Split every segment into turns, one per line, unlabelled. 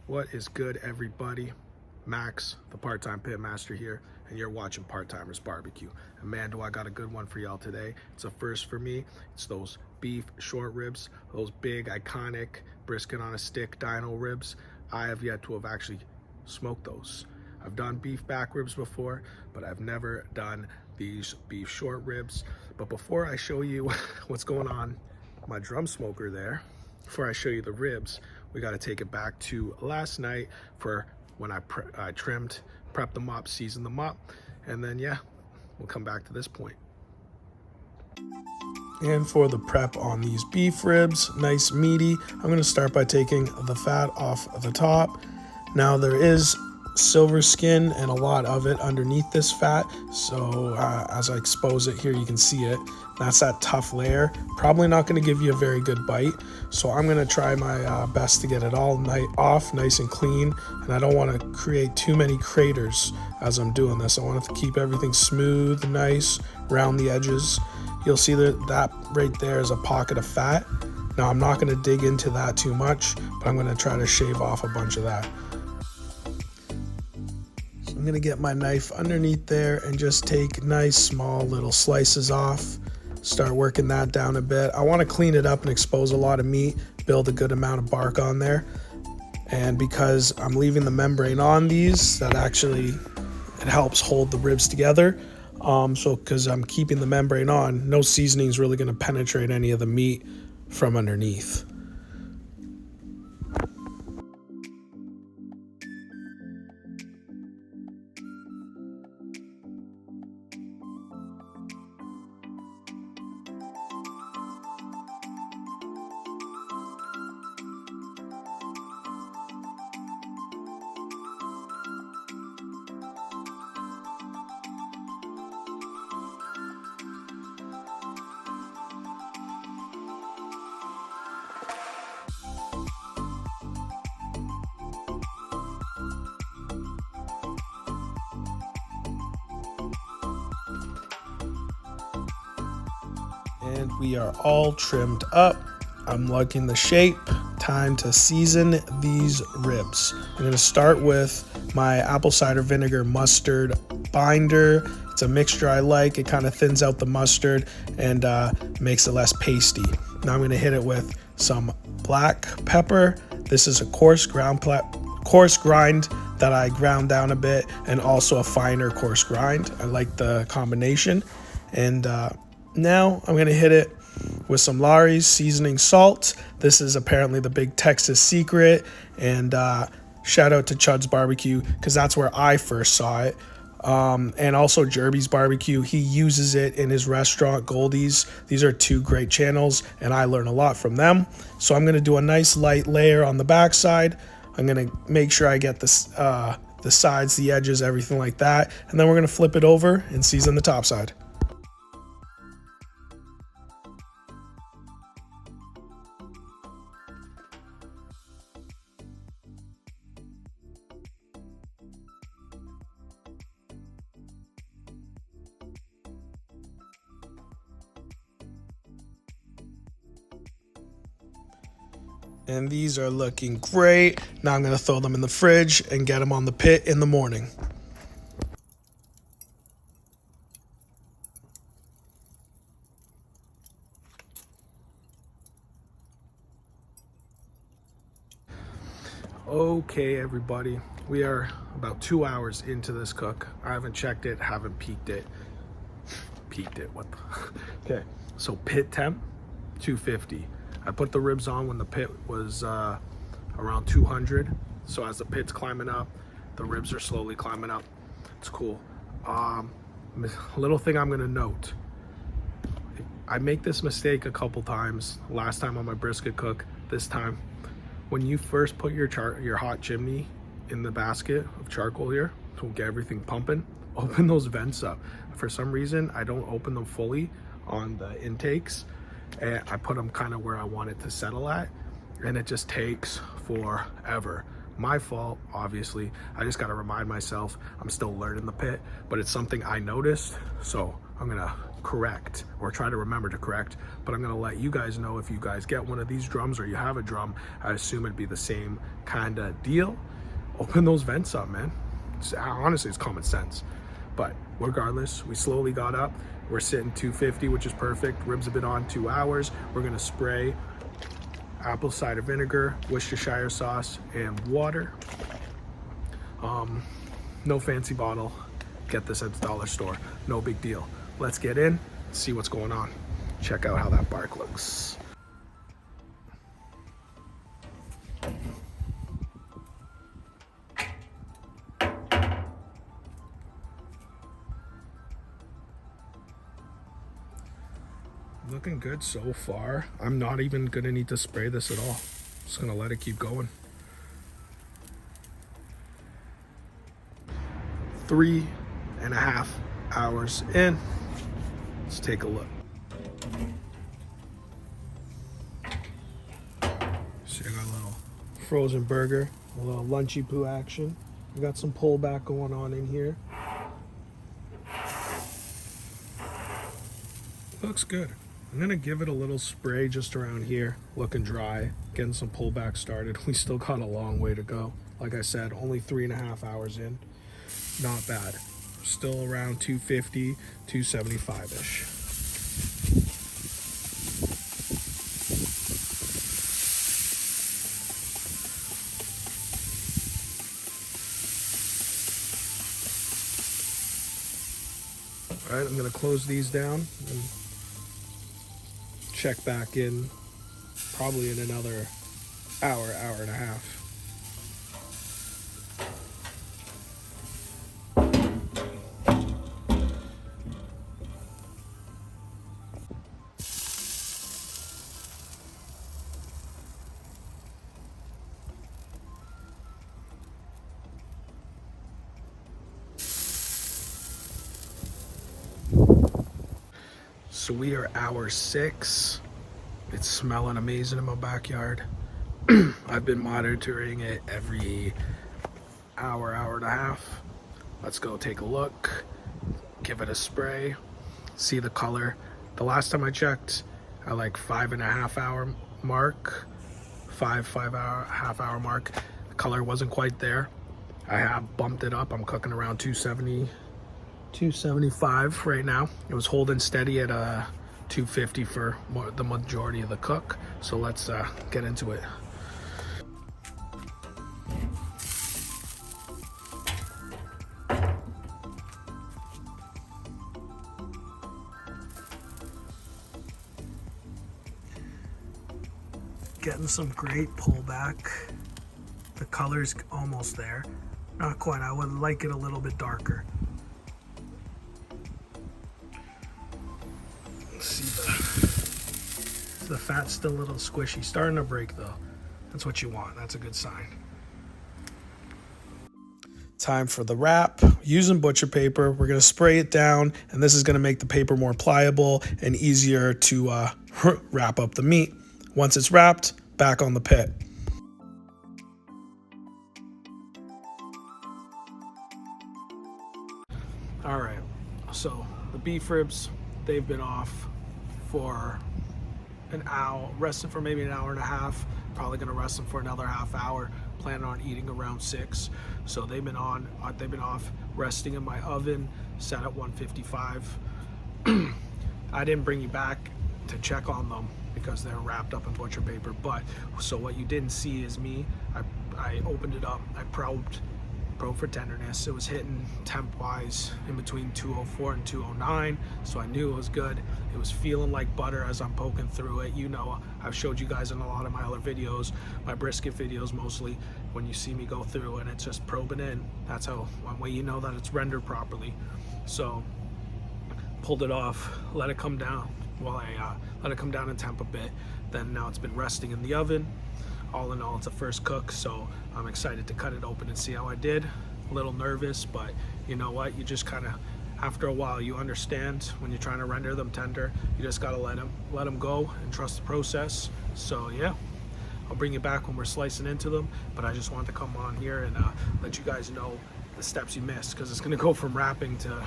What is good, everybody? Max, the part-time pit master here, and you're watching Part Timers Barbecue. And man, do I got a good one for y'all today. It's a first for me. It's those beef short ribs, those big iconic brisket on a stick dino ribs. I have yet to have actually smoked those. I've done beef back ribs before, but I've never done these beef short ribs. But before I show you what's going on my drum smoker there, before I show you the ribs, we got to take it back to last night for when I trimmed, prepped them up, seasoned them up, and then yeah, we'll come back to this point. And for the prep on these beef ribs, nice meaty, I'm going to start by taking the fat off the top. Now there is silver skin and a lot of it underneath this fat, so as I expose it here, you can see it. That's that tough layer. Probably not going to give you a very good bite, so I'm going to try my best to get it all off nice and clean, and I don't want to create too many craters as I'm doing this. I want it to keep everything smooth, nice, around the edges. You'll see that right there is a pocket of fat. Now I'm not going to dig into that too much, but I'm going to try to shave off a bunch of that. I'm gonna get my knife underneath there and just take nice small little slices off. Start working that down a bit. I want to clean it up and expose a lot of meat, build a good amount of bark on there. And because I'm leaving the membrane on these, that actually, it helps hold the ribs together. So because I'm keeping the membrane on, no seasoning is really gonna penetrate any of the meat from underneath. And we are all trimmed up. I'm liking the shape. Time to season these ribs. I'm going to start with my apple cider vinegar mustard binder. It's a mixture I like. It kind of thins out the mustard and makes it less pasty. Now I'm going to hit it with some black pepper. This is a coarse grind that I ground down a bit, and also a finer coarse grind. I like the combination. And now I'm going to hit it with some Lawry's seasoning salt. This is apparently the big Texas secret, and shout out to Chud's Barbecue because that's where I first saw it. And also Jerby's Barbecue. He uses it in his restaurant, Goldie's. These are two great channels, and I learn a lot from them. So I'm going to do a nice light layer on the backside. I'm going to make sure I get this, the sides, the edges, everything like that. And then we're going to flip it over and season the top side. And these are looking great. Now I'm going to throw them in the fridge and get them on the pit in the morning. Okay, everybody, we are about 2 hours into this cook. I haven't checked it, haven't peeked it. What the? Okay, so pit temp, 250. I put the ribs on when the pit was around 200. So as the pit's climbing up, the ribs are slowly climbing up. It's cool. Little thing I'm gonna note. I make this mistake a couple times. Last time on my brisket cook, this time. When you first put your hot chimney in the basket of charcoal here to get everything pumping, open those vents up. For some reason, I don't open them fully on the intakes, and I put them kind of where I want it to settle at, and it just takes forever. My fault, obviously. I just got to remind myself I'm still learning the pit, but it's something I noticed, so I'm gonna correct, or try to remember to correct, but I'm gonna let you guys know if you guys get one of these drums or you have a drum. I assume it'd be the same kind of deal. Open those vents up, man. Honestly, it's common sense. But regardless, we slowly got up. We're sitting 250, which is perfect. Ribs have been on 2 hours. We're gonna spray apple cider vinegar, Worcestershire sauce, and water. No fancy bottle. Get this at the dollar store. No big deal. Let's get in, see what's going on. Check out how that bark looks. Looking good so far. I'm not even gonna need to spray this at all. Just gonna let it keep going. 3.5 hours in. Let's take a look. So I got a little frozen burger, a little lunchy poo action. We got some pullback going on in here. Looks good. I'm gonna give it a little spray just around here, looking dry, getting some pullback started. We still got a long way to go. Like I said, only 3.5 hours in. Not bad. Still around 250, 275-ish. All right, I'm gonna close these down and check back in probably in another hour, hour and a half. So we are hour 6. It's smelling amazing in my backyard. I've been monitoring it every hour, hour and a half. Let's go take a look, give it a spray, see the color. The last time I checked, at like 5.5 hour mark, half hour mark, the color wasn't quite there. I have bumped it up. I'm cooking around 270, 275 right now. It was holding steady at 250 for the majority of the cook. So let's get into it. Getting some great pullback. The color's almost there. Not quite. I would like it a little bit darker. The fat's still a little squishy. Starting to break though. That's what you want. That's a good sign. Time for the wrap. Using butcher paper, we're going to spray it down, and this is going to make the paper more pliable and easier to wrap up the meat. Once it's wrapped, back on the pit. All right, so the beef ribs, they've been off for an hour, resting for maybe an hour and a half. Probably gonna rest them for another half hour. Planning on eating around 6. So they've been off, resting in my oven, set at 155. I didn't bring you back to check on them because they're wrapped up in butcher paper. But so what you didn't see is me. I opened it up. I probed for tenderness. It was hitting temp wise in between 204 and 209, so I knew it was good. It was feeling like butter as I'm poking through it. You know, I've showed you guys in a lot of my other videos, my brisket videos mostly, when you see me go through and it's just probing in. That's how one way you know that it's rendered properly. So pulled it off, let it come down. While I let it come down in temp a bit. Then now it's been resting in the oven. All in all, it's a first cook, so I'm excited to cut it open and see how I did. A little nervous, but you know what? You just kind of, after a while, you understand when you're trying to render them tender. You just gotta let them go and trust the process. So yeah, I'll bring you back when we're slicing into them. But I just wanted to come on here and let you guys know the steps you missed, because it's gonna go from wrapping to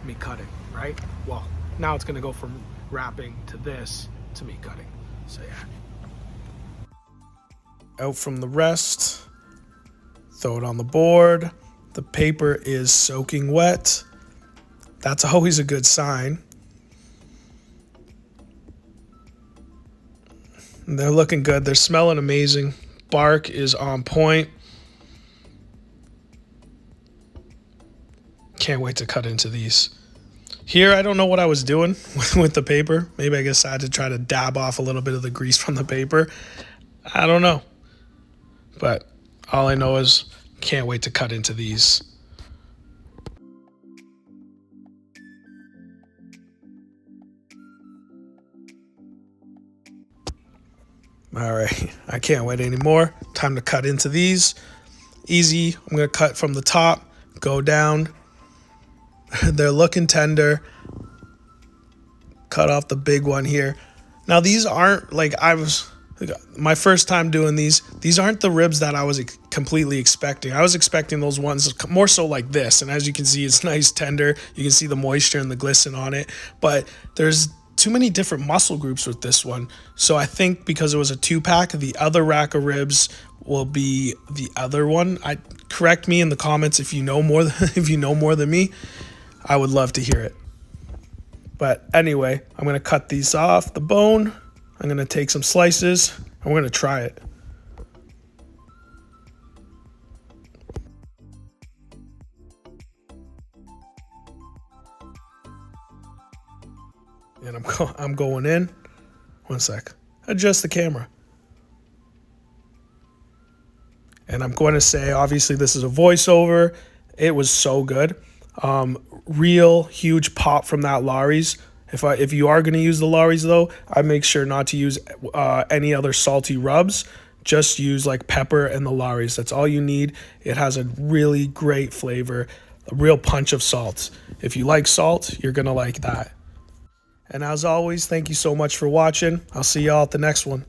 me cutting, right? Well, now it's gonna go from wrapping to this to me cutting. So yeah. Out from the rest, throw it on the board. The paper is soaking wet. That's always a good sign. And they're looking good. They're smelling amazing. Bark is on point. Can't wait to cut into these. Here, I don't know what I was doing with the paper. Maybe I guess I had to try to dab off a little bit of the grease from the paper. I don't know. But all I know is can't wait to cut into these. All right, I can't wait anymore. Time to cut into these. Easy. I'm going to cut from the top, go down. They're looking tender. Cut off the big one here. Now these aren't like my first time doing these aren't the ribs that I was completely expecting. I was expecting those ones more so like this, and as you can see, it's nice tender. You can see the moisture and the glisten on it, but there's too many different muscle groups with this one. So I think because it was a 2-pack, the other rack of ribs will be the other one. Correct me in the comments if you know more if you know more than me. I would love to hear it. But anyway, I'm going to cut these off the bone. I'm going to take some slices and we're going to try it. And I'm going in. One sec. Adjust the camera. And I'm going to say, obviously this is a voiceover. It was so good. Real huge pop from that Lawry's. If you are going to use the Lawry's though, I make sure not to use any other salty rubs. Just use like pepper and the Lawry's. That's all you need. It has a really great flavor, a real punch of salt. If you like salt, you're going to like that. And as always, thank you so much for watching. I'll see y'all at the next one.